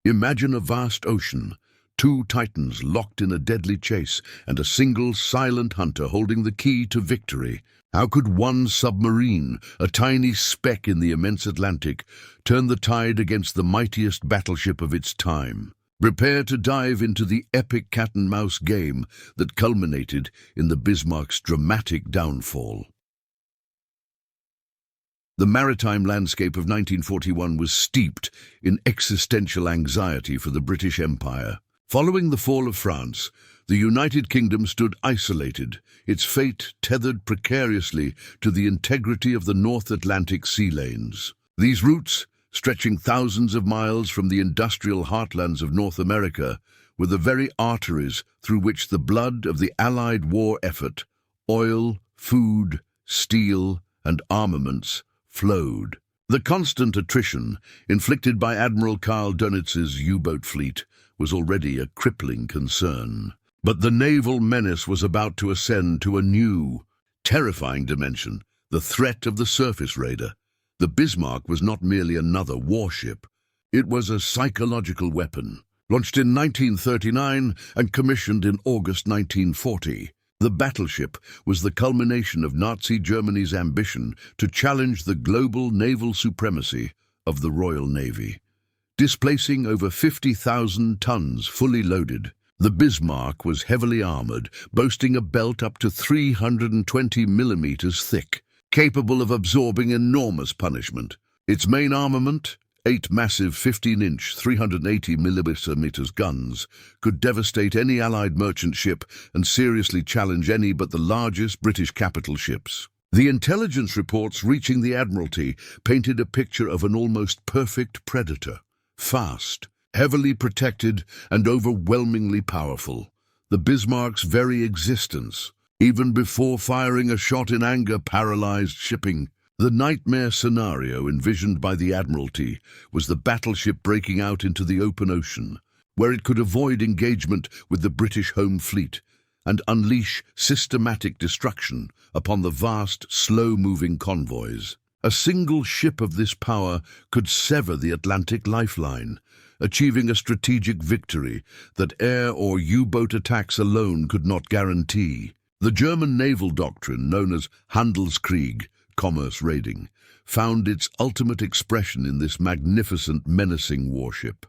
Imagine a vast ocean, two titans locked in a deadly chase, and a single silent hunter holding the key to victory. How could one submarine, a tiny speck in the immense Atlantic, turn the tide against the mightiest battleship of its time? Prepare to dive into the epic cat-and-mouse game that culminated in the Bismarck's dramatic downfall. The maritime landscape of 1941 was steeped in existential anxiety for the British Empire. Following the fall of France, the United Kingdom stood isolated, its fate tethered precariously to the integrity of the North Atlantic sea lanes. These routes, stretching thousands of miles from the industrial heartlands of North America, were the very arteries through which the blood of the Allied war effort, oil, food, steel, and armaments, flowed. The constant attrition inflicted by Admiral Karl Dönitz's U-boat fleet was already a crippling concern. But the naval menace was about to ascend to a new, terrifying dimension, the threat of the surface raider. The Bismarck was not merely another warship. It was a psychological weapon. Launched in 1939 and commissioned in August 1940, the battleship was the culmination of Nazi Germany's ambition to challenge the global naval supremacy of the Royal Navy. Displacing over 50,000 tons fully loaded, the Bismarck was heavily armored, boasting a belt up to 320 millimeters thick, capable of absorbing enormous punishment. Its main armament, 8 massive 15-inch 380 millimeter guns, could devastate any Allied merchant ship and seriously challenge any but the largest British capital ships. The intelligence reports reaching the Admiralty painted a picture of an almost perfect predator. Fast, heavily protected, and overwhelmingly powerful, the Bismarck's very existence, even before firing a shot in anger, paralyzed shipping. The nightmare scenario envisioned by the Admiralty was the battleship breaking out into the open ocean, where it could avoid engagement with the British home fleet and unleash systematic destruction upon the vast, slow-moving convoys. A single ship of this power could sever the Atlantic lifeline, achieving a strategic victory that air or U-boat attacks alone could not guarantee. The German naval doctrine, known as Handelskrieg, commerce raiding, found its ultimate expression in this magnificent, menacing warship.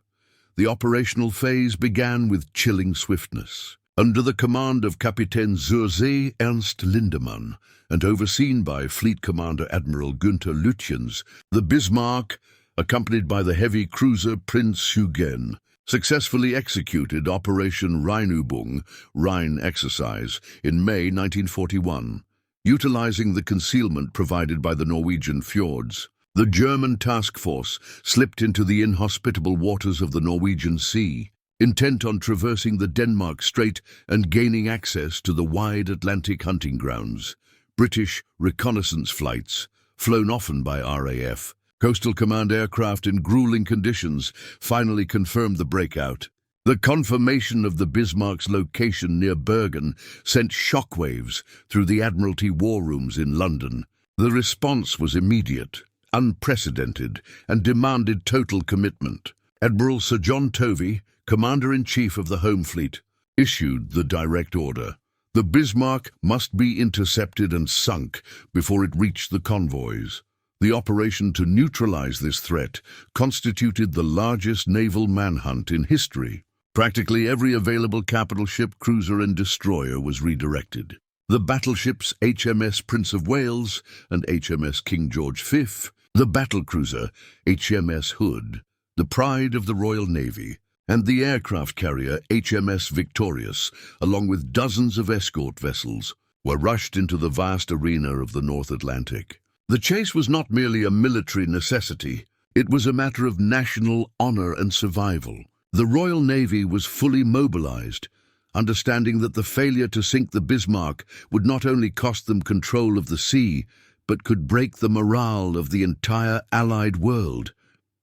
The operational phase began with chilling swiftness. Under the command of Kapitän zur See Ernst Lindemann and overseen by Fleet Commander Admiral Günther Lütjens, the Bismarck, accompanied by the heavy cruiser Prinz Eugen, successfully executed Operation Rheinübung, Rhine exercise, in May 1941. Utilizing the concealment provided by the Norwegian fjords, the German task force slipped into the inhospitable waters of the Norwegian Sea, intent on traversing the Denmark Strait and gaining access to the wide Atlantic hunting grounds. British reconnaissance flights, flown often by RAF, Coastal Command aircraft in grueling conditions, finally confirmed the breakout. The confirmation of the Bismarck's location near Bergen sent shockwaves through the Admiralty war rooms in London. The response was immediate, unprecedented, and demanded total commitment. Admiral Sir John Tovey, Commander-in-Chief of the Home Fleet, issued the direct order. The Bismarck must be intercepted and sunk before it reached the convoys. The operation to neutralize this threat constituted the largest naval manhunt in history. Practically every available capital ship, cruiser, and destroyer was redirected. The battleships HMS Prince of Wales and HMS King George V, the battlecruiser HMS Hood, the pride of the Royal Navy, and the aircraft carrier HMS Victorious, along with dozens of escort vessels, were rushed into the vast arena of the North Atlantic. The chase was not merely a military necessity, it was a matter of national honor and survival. The Royal Navy was fully mobilized, understanding that the failure to sink the Bismarck would not only cost them control of the sea, but could break the morale of the entire Allied world.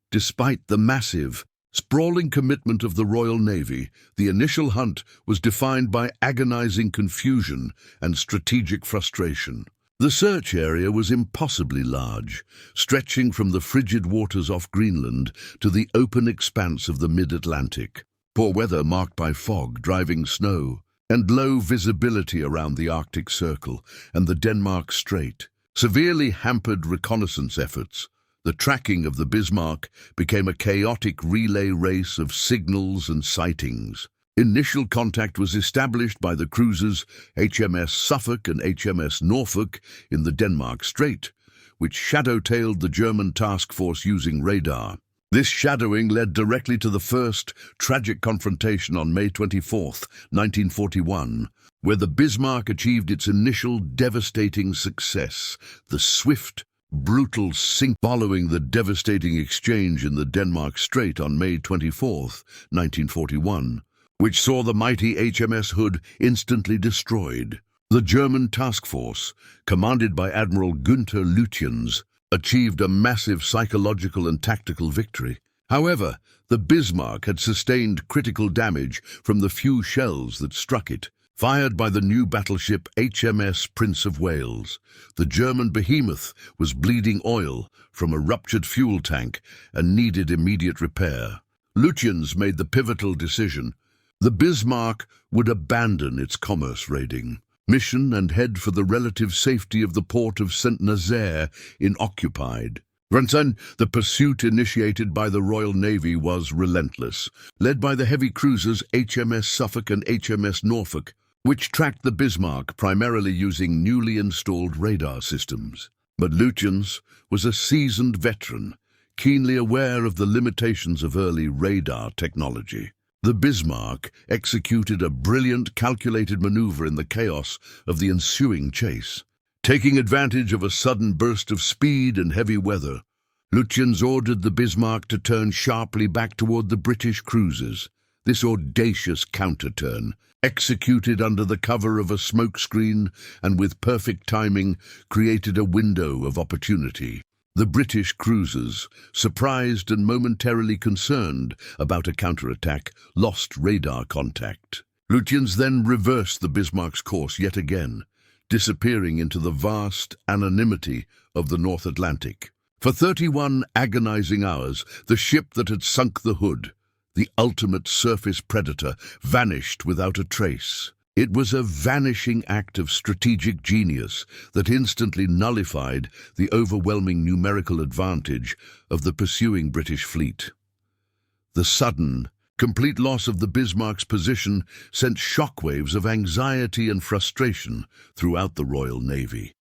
Despite the massive, sprawling commitment of the Royal Navy, the initial hunt was defined by agonizing confusion and strategic frustration. The search area was impossibly large, stretching from the frigid waters off Greenland to the open expanse of the mid-Atlantic. Poor weather marked by fog, driving snow, and low visibility around the Arctic Circle and the Denmark Strait severely hampered reconnaissance efforts. The tracking of the Bismarck became a chaotic relay race of signals and sightings. Initial contact was established by the cruisers HMS Suffolk and HMS Norfolk in the Denmark Strait, which shadow-tailed the German task force using radar. This shadowing led directly to the first tragic confrontation on May 24, 1941, where the Bismarck achieved its initial devastating success, the swift, brutal sink. Following the devastating exchange in the Denmark Strait on May 24, 1941, which saw the mighty HMS Hood instantly destroyed. The German task force, commanded by Admiral Günther Lütjens, achieved a massive psychological and tactical victory. However, the Bismarck had sustained critical damage from the few shells that struck it. Fired by the new battleship HMS Prince of Wales, the German behemoth was bleeding oil from a ruptured fuel tank and needed immediate repair. Lütjens made the pivotal decision. The Bismarck would abandon its commerce raiding mission and head for the relative safety of the port of Saint-Nazaire in occupied France. The pursuit initiated by the Royal Navy was relentless, led by the heavy cruisers HMS Suffolk and HMS Norfolk, which tracked the Bismarck primarily using newly installed radar systems. But Lütjens was a seasoned veteran, keenly aware of the limitations of early radar technology. The Bismarck executed a brilliant, calculated maneuver in the chaos of the ensuing chase. Taking advantage of a sudden burst of speed and heavy weather, Lütjens ordered the Bismarck to turn sharply back toward the British cruisers. This audacious counter-turn, executed under the cover of a smokescreen and with perfect timing, created a window of opportunity. The British cruisers, surprised and momentarily concerned about a counterattack, lost radar contact. Lütjens then reversed the Bismarck's course yet again, disappearing into the vast anonymity of the North Atlantic. For 31 agonizing hours, the ship that had sunk the Hood, the ultimate surface predator, vanished without a trace. It was a vanishing act of strategic genius that instantly nullified the overwhelming numerical advantage of the pursuing British fleet. The sudden, complete loss of the Bismarck's position sent shockwaves of anxiety and frustration throughout the Royal Navy.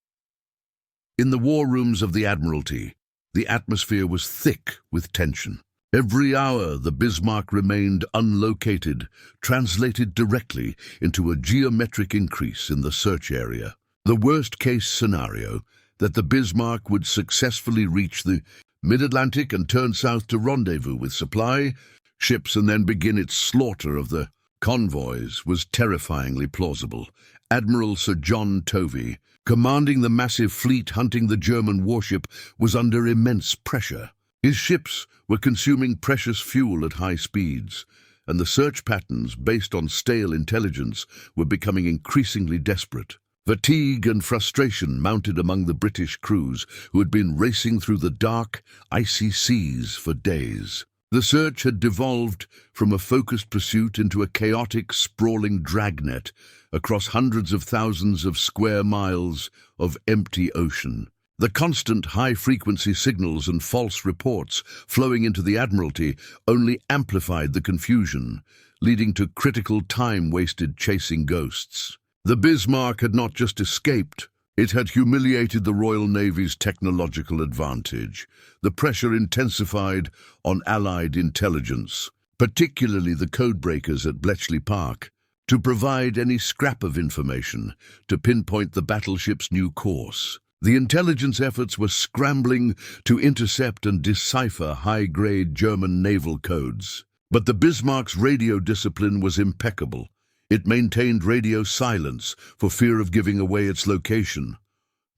In the war rooms of the Admiralty, the atmosphere was thick with tension. Every hour the Bismarck remained unlocated translated directly into a geometric increase in the search area. The worst-case scenario, that the Bismarck would successfully reach the mid-Atlantic and turn south to rendezvous with supply ships and then begin its slaughter of the convoys, was terrifyingly plausible. Admiral Sir John Tovey, commanding the massive fleet hunting the German warship, was under immense pressure. His ships were consuming precious fuel at high speeds, and the search patterns based on stale intelligence were becoming increasingly desperate. Fatigue and frustration mounted among the British crews who had been racing through the dark, icy seas for days. The search had devolved from a focused pursuit into a chaotic, sprawling dragnet across hundreds of thousands of square miles of empty ocean. The constant high-frequency signals and false reports flowing into the Admiralty only amplified the confusion, leading to critical time wasted chasing ghosts. The Bismarck had not just escaped, it had humiliated the Royal Navy's technological advantage. The pressure intensified on Allied intelligence, particularly the codebreakers at Bletchley Park, to provide any scrap of information to pinpoint the battleship's new course. The intelligence efforts were scrambling to intercept and decipher high-grade German naval codes. But the Bismarck's radio discipline was impeccable. It maintained radio silence for fear of giving away its location.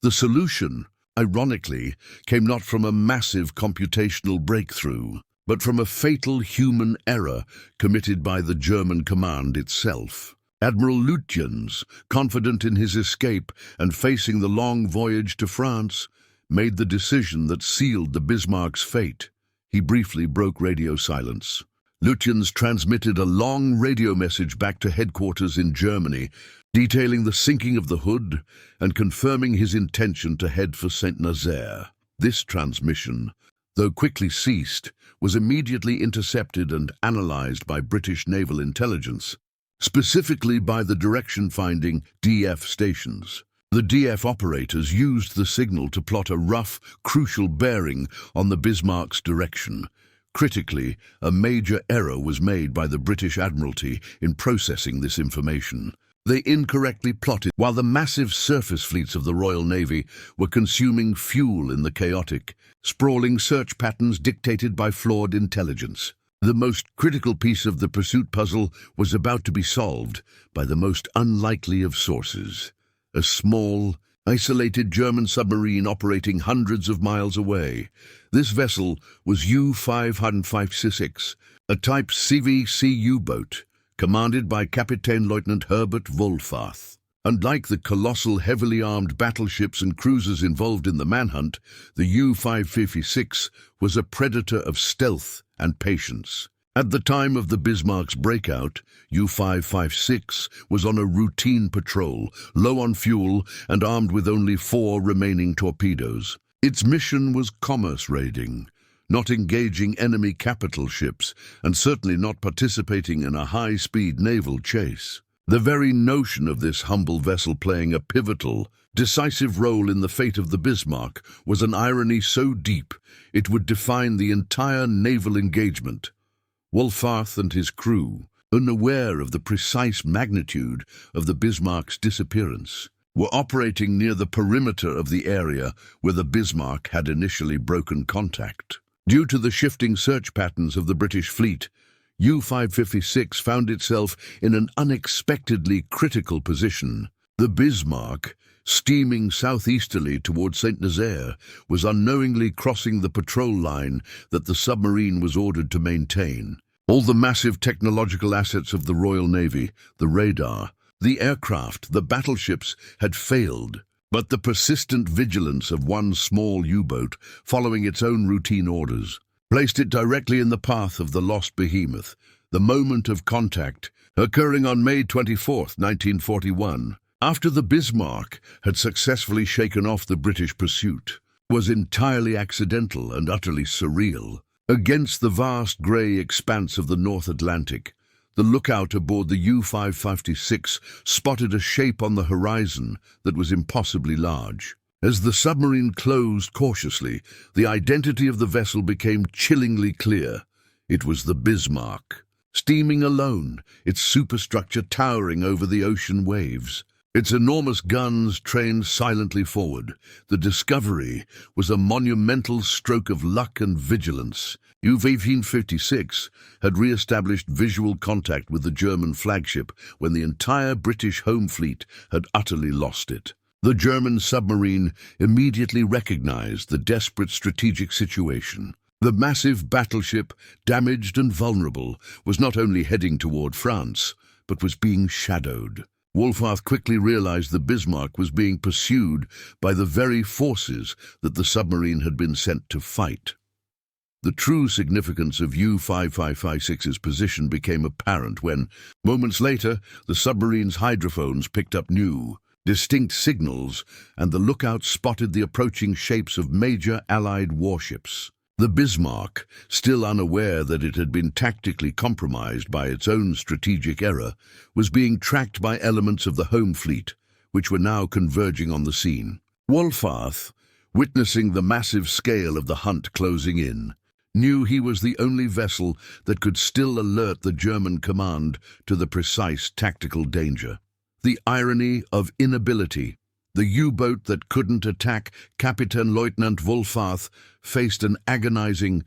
The solution, ironically, came not from a massive computational breakthrough, but from a fatal human error committed by the German command itself. Admiral Lutyens, confident in his escape and facing the long voyage to France, made the decision that sealed the Bismarck's fate. He briefly broke radio silence. Lutyens transmitted a long radio message back to headquarters in Germany, detailing the sinking of the Hood and confirming his intention to head for Saint-Nazaire. This transmission, though quickly ceased, was immediately intercepted and analyzed by British naval intelligence, specifically by the direction-finding DF stations. The DF operators used the signal to plot a rough, crucial bearing on the Bismarck's direction. Critically, a major error was made by the British Admiralty in processing this information. They incorrectly plotted while the massive surface fleets of the Royal Navy were consuming fuel in the chaotic, sprawling search patterns dictated by flawed intelligence. The most critical piece of the pursuit puzzle was about to be solved by the most unlikely of sources. A small, isolated German submarine operating hundreds of miles away. This vessel was U-556, a type CVC U-boat, commanded by Captain Lieutenant Herbert Wohlfarth. Unlike the colossal heavily armed battleships and cruisers involved in the manhunt, the U-556 was a predator of stealth and patience. At the time of the Bismarck's breakout, U-556 was on a routine patrol, low on fuel and armed with only 4 remaining torpedoes. Its mission was commerce raiding, not engaging enemy capital ships, and certainly not participating in a high-speed naval chase. The very notion of this humble vessel playing a pivotal, decisive role in the fate of the Bismarck was an irony so deep it would define the entire naval engagement. Wohlfarth and his crew, unaware of the precise magnitude of the Bismarck's disappearance, were operating near the perimeter of the area where the Bismarck had initially broken contact. Due to the shifting search patterns of the British fleet, U-556 found itself in an unexpectedly critical position. The Bismarck, steaming southeasterly towards Saint-Nazaire, was unknowingly crossing the patrol line that the submarine was ordered to maintain. All the massive technological assets of the Royal Navy, the radar, the aircraft, the battleships, had failed. But the persistent vigilance of one small U-boat, following its own routine orders, placed it directly in the path of the lost behemoth. The moment of contact, occurring on May 24, 1941, after the Bismarck had successfully shaken off the British pursuit, was entirely accidental and utterly surreal. Against the vast grey expanse of the North Atlantic, the lookout aboard the U-556 spotted a shape on the horizon that was impossibly large. As the submarine closed cautiously, the identity of the vessel became chillingly clear. It was the Bismarck, steaming alone, its superstructure towering over the ocean waves. Its enormous guns trained silently forward. The discovery was a monumental stroke of luck and vigilance. U-556 had re-established visual contact with the German flagship when the entire British home fleet had utterly lost it. The German submarine immediately recognized the desperate strategic situation. The massive battleship, damaged and vulnerable, was not only heading toward France, but was being shadowed. Wohlfarth quickly realized the Bismarck was being pursued by the very forces that the submarine had been sent to fight. The true significance of U-556's position became apparent when, moments later, the submarine's hydrophones picked up new, distinct signals, and the lookout spotted the approaching shapes of major Allied warships. The Bismarck, still unaware that it had been tactically compromised by its own strategic error, was being tracked by elements of the home fleet, which were now converging on the scene. Wohlfarth, witnessing the massive scale of the hunt closing in, knew he was the only vessel that could still alert the German command to the precise tactical danger. The irony of inability. The U-boat that couldn't attack Captain Lieutenant Wohlfarth faced an agonizing,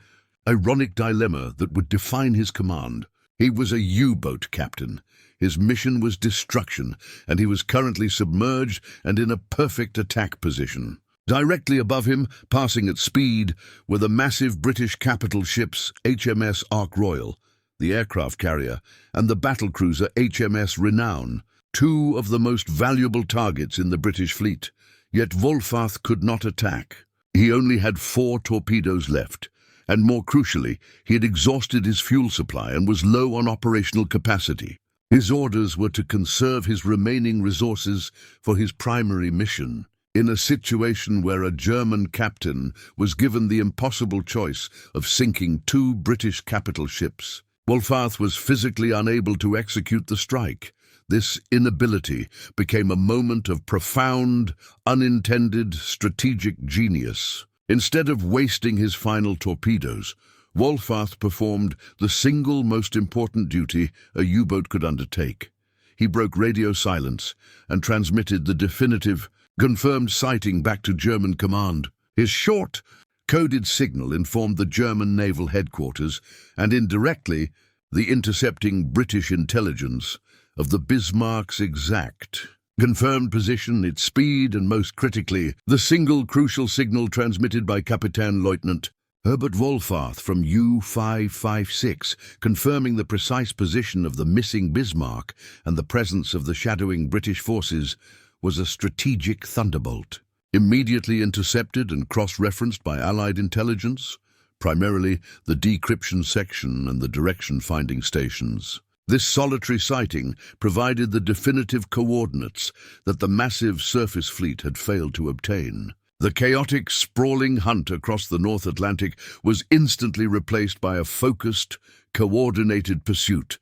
ironic dilemma that would define his command. He was a U-boat captain. His mission was destruction, and he was currently submerged and in a perfect attack position. Directly above him, passing at speed, were the massive British capital ships HMS Royal. the aircraft carrier, and the battlecruiser HMS Renown, two of the most valuable targets in the British fleet. Yet Wolfach could not attack. He only had 4 torpedoes left, and more crucially, he had exhausted his fuel supply and was low on operational capacity. His orders were to conserve his remaining resources for his primary mission. In a situation where a German captain was given the impossible choice of sinking 2 British capital ships, Wolfach was physically unable to execute the strike. This inability became a moment of profound, unintended strategic genius. Instead of wasting his final torpedoes, Wolfach performed the single most important duty a U-boat could undertake. He broke radio silence and transmitted the definitive, confirmed sighting back to German command. His short, coded signal informed the German naval headquarters and indirectly the intercepting British intelligence of the Bismarck's exact, confirmed position, its speed, and most critically, the single crucial signal transmitted by Captain Lieutenant Herbert Wolfach from U-556, confirming the precise position of the missing Bismarck and the presence of the shadowing British forces, was a strategic thunderbolt. Immediately intercepted and cross-referenced by Allied intelligence, primarily the decryption section and the direction-finding stations. This solitary sighting provided the definitive coordinates that the massive surface fleet had failed to obtain. The chaotic, sprawling hunt across the North Atlantic was instantly replaced by a focused, coordinated pursuit.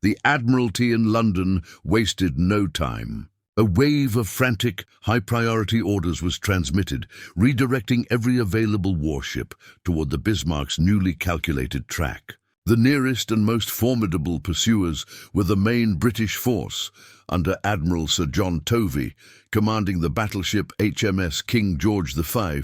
The Admiralty in London wasted no time. A wave of frantic, high-priority orders was transmitted, redirecting every available warship toward the Bismarck's newly calculated track. The nearest and most formidable pursuers were the main British force, under Admiral Sir John Tovey, commanding the battleship HMS King George V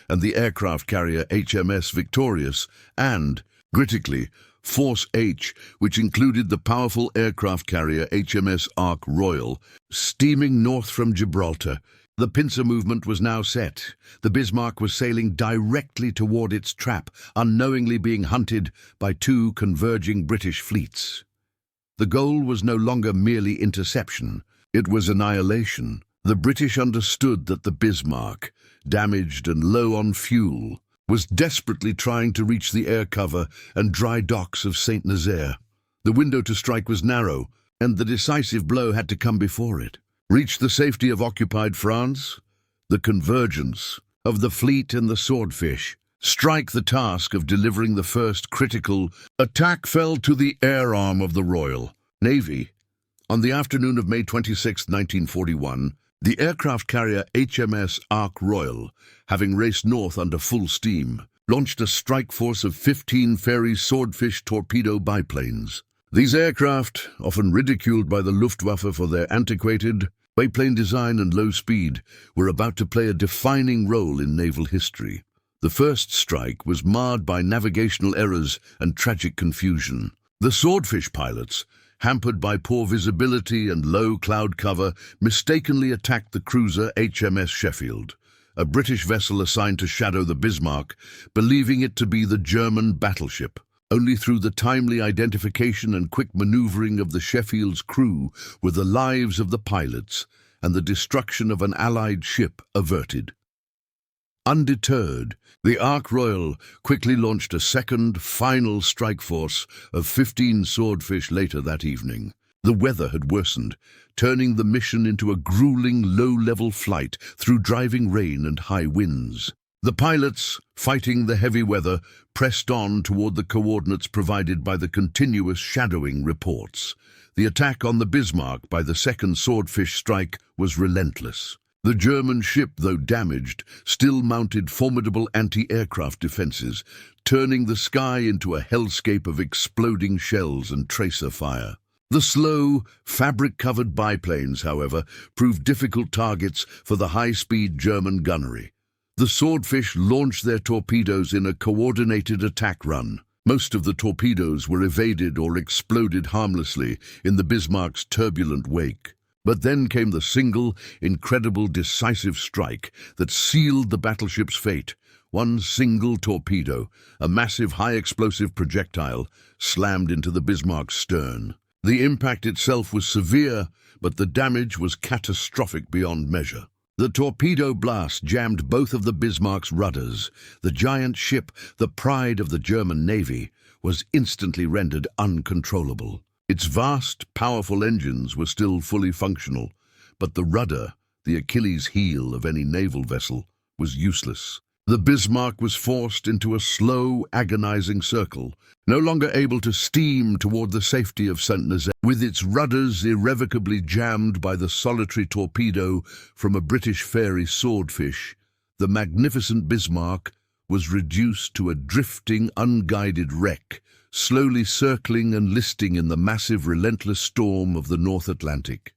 and the aircraft carrier HMS Victorious, and, critically, Force H, which included the powerful aircraft carrier HMS Ark Royal, steaming north from Gibraltar. The pincer movement was now set. The Bismarck was sailing directly toward its trap, unknowingly being hunted by 2 converging British fleets. The goal was no longer merely interception, it was annihilation. The British understood that the Bismarck, damaged and low on fuel, was desperately trying to reach the air cover and dry docks of Saint-Nazaire. The window to strike was narrow, and the decisive blow had to come before it. Reach the safety of occupied France, the convergence of the fleet and the swordfish, strike the task of delivering the first critical attack fell to the air arm of the Royal Navy. On the afternoon of May 26, 1941, the aircraft carrier HMS Ark Royal, having raced north under full steam, launched a strike force of 15 Fairey Swordfish torpedo biplanes. These aircraft, often ridiculed by the Luftwaffe for their antiquated biplane design and low speed, were about to play a defining role in naval history. The first strike was marred by navigational errors and tragic confusion. The Swordfish pilots, hampered by poor visibility and low cloud cover, mistakenly attacked the cruiser HMS Sheffield, a British vessel assigned to shadow the Bismarck, believing it to be the German battleship. Only through the timely identification and quick maneuvering of the Sheffield's crew were the lives of the pilots and the destruction of an Allied ship averted. Undeterred, the Ark Royal quickly launched a second, final strike force of 15 Swordfish later that evening. The weather had worsened, turning the mission into a grueling, low-level flight through driving rain and high winds. The pilots, fighting the heavy weather, pressed on toward the coordinates provided by the continuous shadowing reports. The attack on the Bismarck by the second Swordfish strike was relentless. The German ship, though damaged, still mounted formidable anti-aircraft defenses, turning the sky into a hellscape of exploding shells and tracer fire. The slow, fabric-covered biplanes, however, proved difficult targets for the high-speed German gunnery. The Swordfish launched their torpedoes in a coordinated attack run. Most of the torpedoes were evaded or exploded harmlessly in the Bismarck's turbulent wake. But then came the single, incredible, decisive strike that sealed the battleship's fate. One single torpedo, a massive high-explosive projectile, slammed into the Bismarck's stern. The impact itself was severe, but the damage was catastrophic beyond measure. The torpedo blast jammed both of the Bismarck's rudders. The giant ship, the pride of the German Navy, was instantly rendered uncontrollable. Its vast, powerful engines were still fully functional, but the rudder, the Achilles heel of any naval vessel, was useless. The Bismarck was forced into a slow, agonizing circle, no longer able to steam toward the safety of Saint-Nazaire. With its rudders irrevocably jammed by the solitary torpedo from a British ferry Swordfish, the magnificent Bismarck was reduced to a drifting, unguided wreck, slowly circling and listing in the massive, relentless storm of the North Atlantic.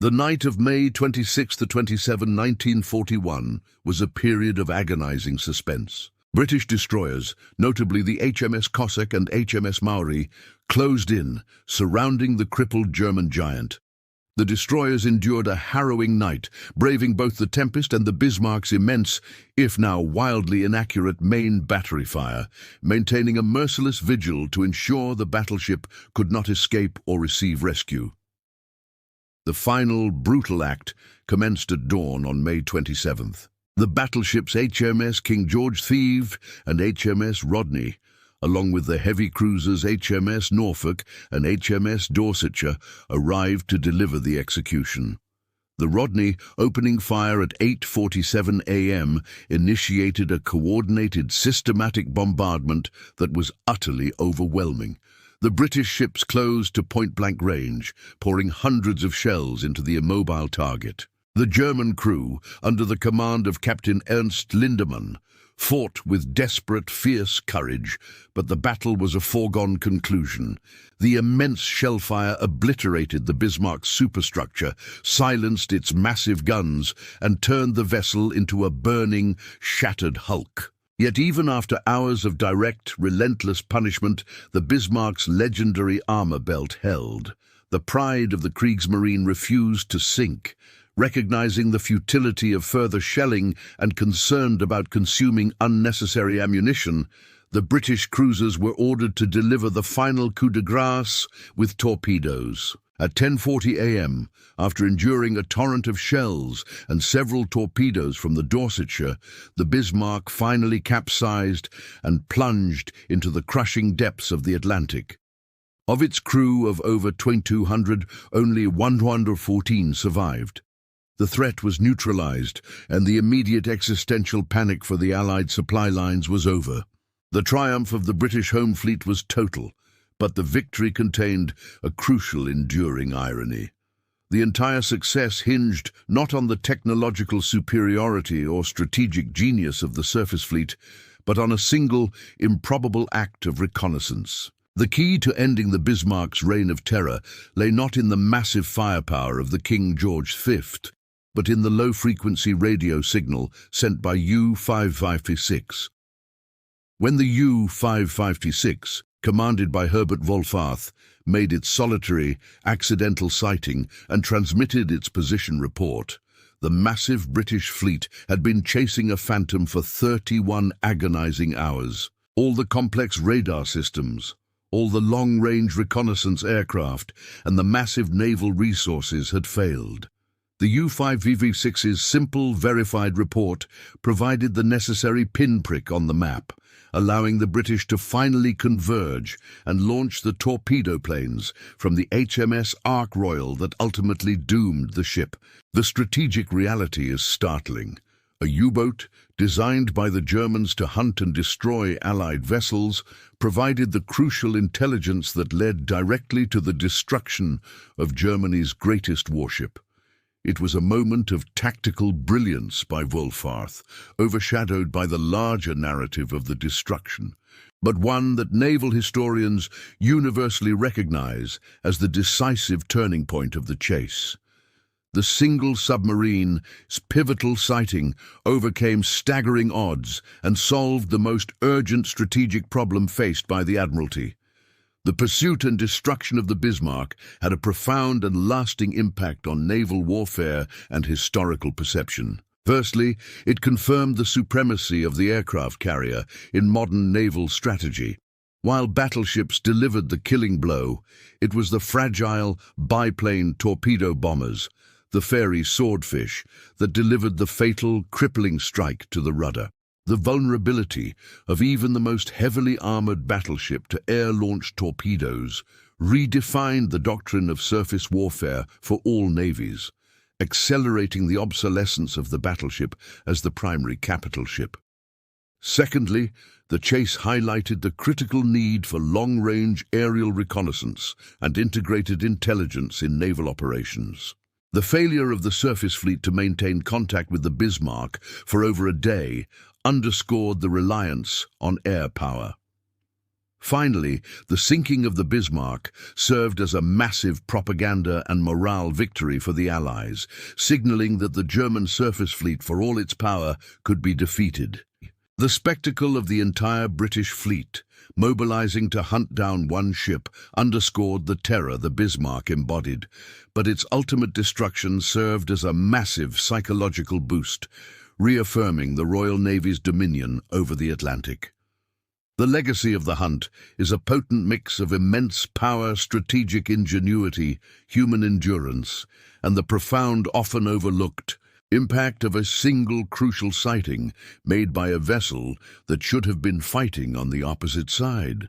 The night of May 26 to 27, 1941, was a period of agonizing suspense. British destroyers, notably the HMS Cossack and HMS Maori, closed in, surrounding the crippled German giant. The destroyers endured a harrowing night, braving both the tempest and the Bismarck's immense, if now wildly inaccurate, main battery fire, maintaining a merciless vigil to ensure the battleship could not escape or receive rescue. The final, brutal act commenced at dawn on May 27th. The battleships HMS King George Thieve and HMS Rodney, along with the heavy cruisers HMS Norfolk and HMS Dorsetshire, arrived to deliver the execution. The Rodney, opening fire at 8:47 a.m., initiated a coordinated, systematic bombardment that was utterly overwhelming. The British ships closed to point-blank range, pouring hundreds of shells into the immobile target. The German crew, under the command of Captain Ernst Lindemann, fought with desperate, fierce courage, but the battle was a foregone conclusion. The immense shellfire obliterated the Bismarck's superstructure, silenced its massive guns, and turned the vessel into a burning, shattered hulk. Yet even after hours of direct, relentless punishment, the Bismarck's legendary armor belt held. The pride of the Kriegsmarine refused to sink. Recognizing the futility of further shelling and concerned about consuming unnecessary ammunition, the British cruisers were ordered to deliver the final coup de grace with torpedoes. At 10:40 a.m., after enduring a torrent of shells and several torpedoes from the Dorsetshire, the Bismarck finally capsized and plunged into the crushing depths of the Atlantic. Of its crew of over 2,200, only 114 survived. The threat was neutralized, and the immediate existential panic for the Allied supply lines was over. The triumph of the British home fleet was total, but the victory contained a crucial, enduring irony. The entire success hinged not on the technological superiority or strategic genius of the surface fleet, but on a single, improbable act of reconnaissance. The key to ending the Bismarck's reign of terror lay not in the massive firepower of the King George V, but in the low-frequency radio signal sent by U-556. When the U-556, commanded by Herbert Wolfarth, made its solitary, accidental sighting and transmitted its position report, the massive British fleet had been chasing a phantom for 31 agonizing hours. All the complex radar systems, all the long-range reconnaissance aircraft, and the massive naval resources had failed. The U-556's simple, verified report provided the necessary pinprick on the map, allowing the British to finally converge and launch the torpedo planes from the HMS Ark Royal that ultimately doomed the ship. The strategic reality is startling. A U-boat, designed by the Germans to hunt and destroy Allied vessels, provided the crucial intelligence that led directly to the destruction of Germany's greatest warship. It was a moment of tactical brilliance by Wolfarth, overshadowed by the larger narrative of the destruction, but one that naval historians universally recognize as the decisive turning point of the chase. The single submarine's pivotal sighting overcame staggering odds and solved the most urgent strategic problem faced by the Admiralty. The pursuit and destruction of the Bismarck had a profound and lasting impact on naval warfare and historical perception. Firstly, it confirmed the supremacy of the aircraft carrier in modern naval strategy. While battleships delivered the killing blow, it was the fragile biplane torpedo bombers, the fairy swordfish, that delivered the fatal, crippling strike to the rudder. The vulnerability of even the most heavily armored battleship to air-launched torpedoes redefined the doctrine of surface warfare for all navies, accelerating the obsolescence of the battleship as the primary capital ship. Secondly, the chase highlighted the critical need for long-range aerial reconnaissance and integrated intelligence in naval operations. The failure of the surface fleet to maintain contact with the Bismarck for over a day underscored the reliance on air power. Finally, the sinking of the Bismarck served as a massive propaganda and morale victory for the Allies, signaling that the German surface fleet, for all its power, could be defeated. The spectacle of the entire British fleet, mobilizing to hunt down one ship, underscored the terror the Bismarck embodied, but its ultimate destruction served as a massive psychological boost, reaffirming the Royal Navy's dominion over the Atlantic. The legacy of the hunt is a potent mix of immense power, strategic ingenuity, human endurance, and the profound, often overlooked, impact of a single crucial sighting made by a vessel that should have been fighting on the opposite side.